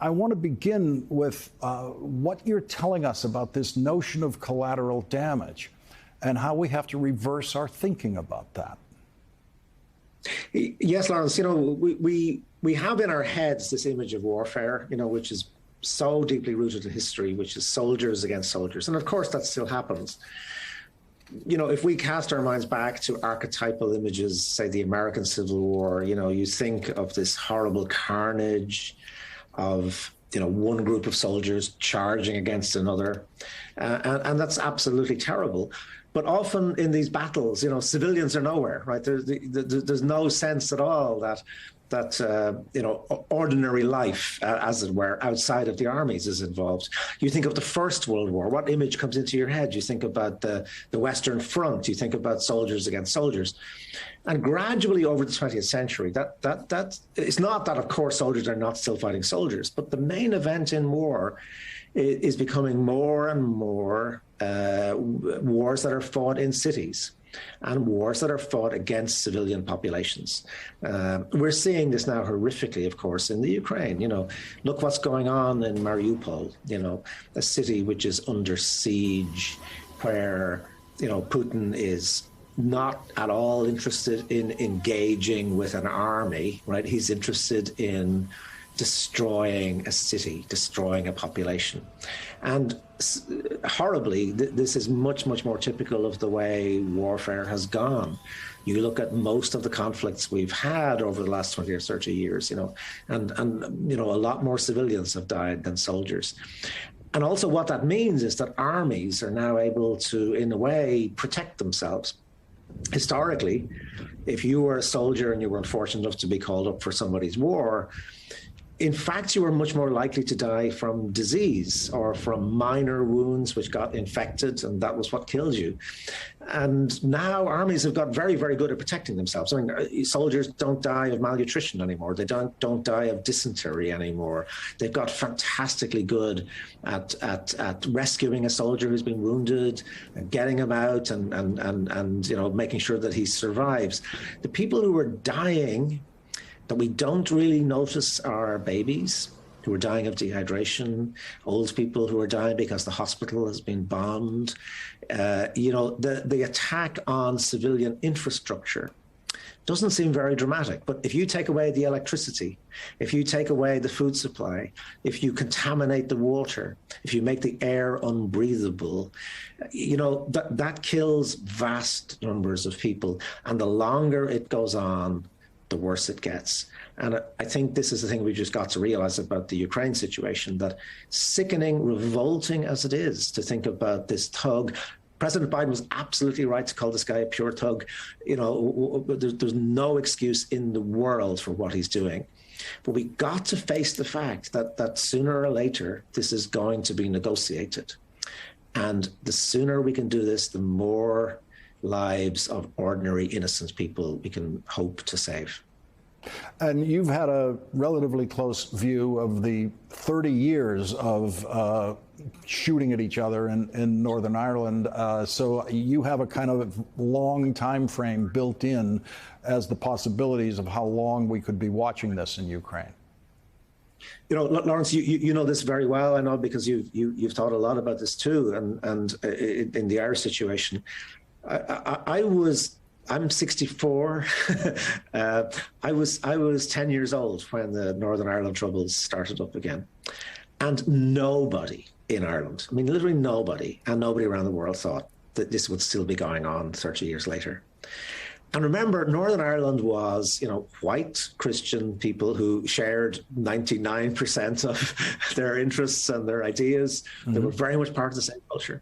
I want to begin with what you're telling us about this notion of collateral damage and how we have to reverse our thinking about that. Yes, Lawrence, we have in our heads this image of warfare, which is so deeply rooted in history, which is soldiers against soldiers. And of course, that still happens. If we cast our minds back to archetypal images, say the American Civil War, you think of this horrible carnage of, one group of soldiers charging against another. And that's absolutely terrible. But often in these battles, civilians are nowhere, right? There's no sense at all that ordinary life, as it were, outside of the armies is involved. You think of the First World War. What image comes into your head? You think about the Western Front. You think about soldiers against soldiers. And gradually over the 20th century, that it's not that, of course, soldiers are not still fighting soldiers, but the main event in war is becoming more and more wars that are fought in cities and wars that are fought against civilian populations. We're seeing this now horrifically, of course, in the Ukraine. Look what's going on in Mariupol, a city which is under siege, where, Putin is not at all interested in engaging with an army, right? He's interested in destroying a city, destroying a population. And horribly, this is much, much more typical of the way warfare has gone. You look at most of the conflicts we've had over the last 20 or 30 years, and a lot more civilians have died than soldiers. And also what that means is that armies are now able to, in a way, protect themselves. Historically, if you were a soldier and you were unfortunate enough to be called up for somebody's war, in fact, you were much more likely to die from disease or from minor wounds which got infected, and that was what killed you. And now armies have got very, very good at protecting themselves. I mean, soldiers don't die of malnutrition anymore. They don't die of dysentery anymore. They've got fantastically good at rescuing a soldier who's been wounded and getting him out and making sure that he survives. The people who are dying that we don't really notice are babies who are dying of dehydration, old people who are dying because the hospital has been bombed. The attack on civilian infrastructure doesn't seem very dramatic, but if you take away the electricity, if you take away the food supply, if you contaminate the water, if you make the air unbreathable, that kills vast numbers of people. And the longer it goes on, the worse it gets. And I think this is the thing we just got to realize about the Ukraine situation, that sickening, revolting as it is to think about this thug. President Biden was absolutely right to call this guy a pure thug. There's no excuse in the world for what he's doing. But we got to face the fact that sooner or later, this is going to be negotiated. And the sooner we can do this, the more lives of ordinary innocent people we can hope to save. And you've had a relatively close view of the 30 years of shooting at each other in Northern Ireland. So you have a kind of long time frame built in as the possibilities of how long we could be watching this in Ukraine. Lawrence, you know this very well, I know, because you've thought a lot about this too, and in the Irish situation. I'm 64. I was 10 years old when the Northern Ireland Troubles started up again. And nobody in Ireland, I mean, literally nobody, and nobody around the world thought that this would still be going on 30 years later. And remember, Northern Ireland was, white Christian people who shared 99% of their interests and their ideas. Mm-hmm. They were very much part of the same culture,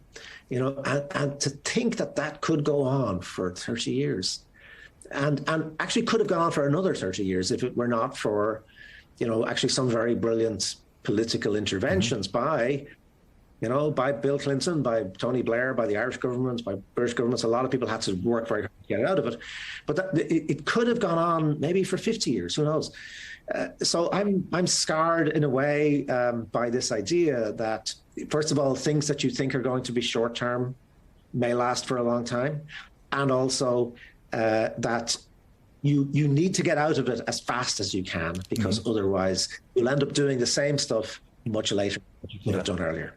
and to think that could go on for 30 years and actually could have gone on for another 30 years if it were not for, actually some very brilliant political interventions by Bill Clinton, by Tony Blair, by the Irish government, by British governments. A lot of people had to work very hard to get out of it. But it could have gone on maybe for 50 years, who knows? So I'm scarred in a way by this idea that, first of all, things that you think are going to be short-term may last for a long time. And also that, you need to get out of it as fast as you can, because otherwise you'll end up doing the same stuff much later than you could have done earlier.